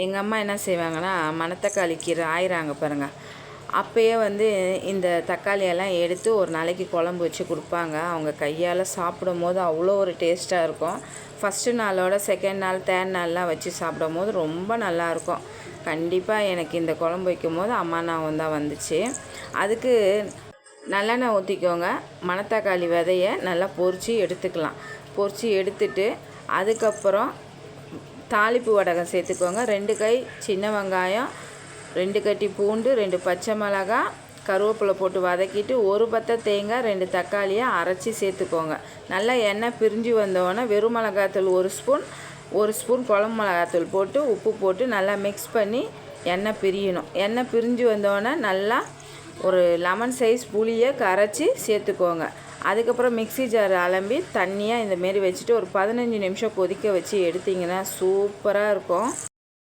எங்கள் அம்மா என்ன செய்வாங்கன்னா, மணத்தக்காளி கீரை ஆயிறாங்க பாருங்கள், அப்போயே வந்து இந்த தக்காளியெல்லாம் எடுத்து ஒரு நாளைக்கு குழம்பு வச்சு கொடுப்பாங்க. அவங்க கையால் சாப்பிடும் போது அவ்வளோ ஒரு டேஸ்ட்டாக இருக்கும். ஃபஸ்ட்டு நாளோட செகண்ட் நாள் தேர்ட் நாள்லாம் வச்சு சாப்பிடும் போது ரொம்ப நல்லாயிருக்கும். கண்டிப்பாக எனக்கு இந்த குழம்பு வைக்கும் போது அம்மா ஞாபகம் தான் வந்துச்சு. அதுக்கு நல்லெண்ணெய் ஊற்றிக்கோங்க. மணத்தக்காளி விதையை நல்லா பொரித்து எடுத்துக்கலாம். பொரித்து எடுத்துட்டு அதுக்கப்புறம் தாளிப்பு வடகம் சேர்த்துக்கோங்க. 2 கை சின்ன வெங்காயம், 2 கட்டி பூண்டு, 2 பச்சை மிளகாய், கருவேப்பிலை போட்டு வதக்கிட்டு ஒரு பத்தை தேங்காய், 2 தக்காளியை அரைச்சி சேர்த்துக்கோங்க. நல்லா எண்ணெய் பிரிஞ்சு வந்தோடனே வெறும் மிளகாத்தூள் 1 ஸ்பூன் குழம்பு மிளகாத்தூள் போட்டு உப்பு போட்டு நல்லா மிக்ஸ் பண்ணி எண்ணெய் பிரியணும். எண்ணெய் பிரிஞ்சு வந்தோடனே நல்லா ஒரு லெமன் சைஸ் புளியை கரைச்சி சேர்த்துக்கோங்க. அதுக்கப்புறம் மிக்ஸி ஜார் அலம்பி தண்ணியாக இந்தமாரி வச்சுட்டு ஒரு 15 நிமிஷம் கொதிக்க வச்சு எடுத்திங்கன்னா சூப்பராக இருக்கும்.